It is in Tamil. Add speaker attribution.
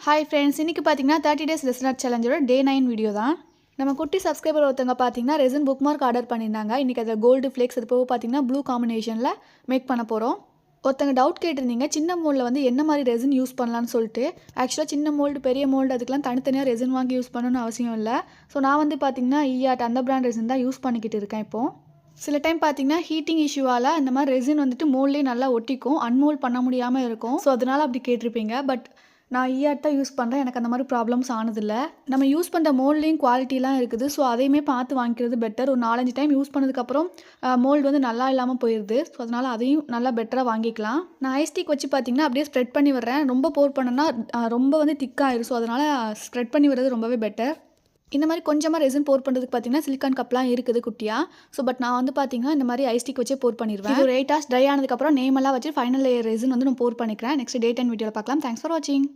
Speaker 1: ஹாய் ஃப்ரெண்ட்ஸ், இன்றைக்கி பார்த்தீங்கன்னா 30 டேஸ் ரெசின் ஆர்ட் சேலஞ்சோட டே 9 வீடியோ தான். நம்ம குட்டி சப்ஸ்கிரைபர் ஒருத்தவங்க பார்த்தீங்கன்னா ரெசின் புக் மார்க் ஆர்டர் பண்ணியிருந்தாங்க. இன்றைக்கி அதில் கோல்டு ஃப்ளேக்ஸ் அது போக பார்த்தீங்கன்னா ப்ளூ காம்பினேஷனில் மேக் பண்ண போகிறோம். ஒருத்தங்க டவுட் கேட்டிருந்தீங்க, சின்ன மோல்டில் வந்து என்ன மாதிரி ரெசின் யூஸ் பண்ணலான்னு சொல்லிட்டு. ஆக்சுவலாக சின்ன மோல்டு பெரிய மோல்டு அதுக்கெலாம் தனித்தனியாக ரெசின் வாங்கி யூஸ் பண்ணணும்னு அவசியம் இல்லை. ஸோ நான் வந்து பார்த்தீங்கன்னா ஈஆர்ட் அந்த பிராண்ட் ரெசின் தான் யூஸ் பண்ணிக்கிட்டு இருக்கேன் இப்போது. சில டைம் பார்த்தீங்கன்னா ஹீட்டிங் இஷ்யூவால் இந்த மாதிரி ரெசின் வந்துட்டு மோல்ட்லேயே நல்லா ஒட்டிக்கும், அன்மோல்ட் பண்ண முடியாமல் இருக்கும். ஸோ அதனால் அப்படி கேட்டிருப்பீங்க. பட் நான் ஈஆர்ட் தான் யூஸ் பண்ணுறேன், எனக்கு அந்த மாதிரி ப்ராப்ளம்ஸ் ஆனதில்லை. நம்ம யூஸ் பண்ணுற மோல்ட்லேயும் குவாலிட்டிலாம் இருக்குது. ஸோ அதையுமே பார்த்து வாங்கிக்கிறது பெட்டர். ஒரு 4-5 டைம் யூஸ் பண்ணதுக்கப்புறம் மோல்டு வந்து நல்லா இல்லாமல் போயிடுது. ஸோ அதனால் அதையும் நல்லா பெட்டராக வாங்கிக்கலாம். நான் ஐஸ்டிக் வச்சு பார்த்தீங்கன்னா அப்படியே ஸ்ப்ரெட் பண்ணி விடுறேன். ரொம்ப போர் பண்ணேன்னா ரொம்ப வந்து திக்காகிடும். ஸோ அதனால் ஸ்ப்ரெட் பண்ணி விடுறது ரொம்பவே பெட்டர். இந்த மாதிரி கொஞ்சமாக ரெசின் போர் பண்ணுறதுக்கு பார்த்தீங்கன்னா சிலிக்கான் கப்லாம் இருக்குது குட்டியாக. ஸோ பட் நான் வந்து பார்த்தீங்கன்னா இந்த மாதிரி ஐஸ்டிக் வச்சே போர் பண்ணிடுவேன். இது ஒரு 8 hours ட்ரை ஆனதுக்கப்புறம் நேமெல்லாம் வச்சு ஃபைனல் லேயர் ரெசின் வந்து நான் போர் பண்ணிக்கிறேன். நெக்ஸ்ட் டே 10 வீடியோவில் பார்க்கலாம். தேங்க்ஸ் ஃபார் வாட்சிங்.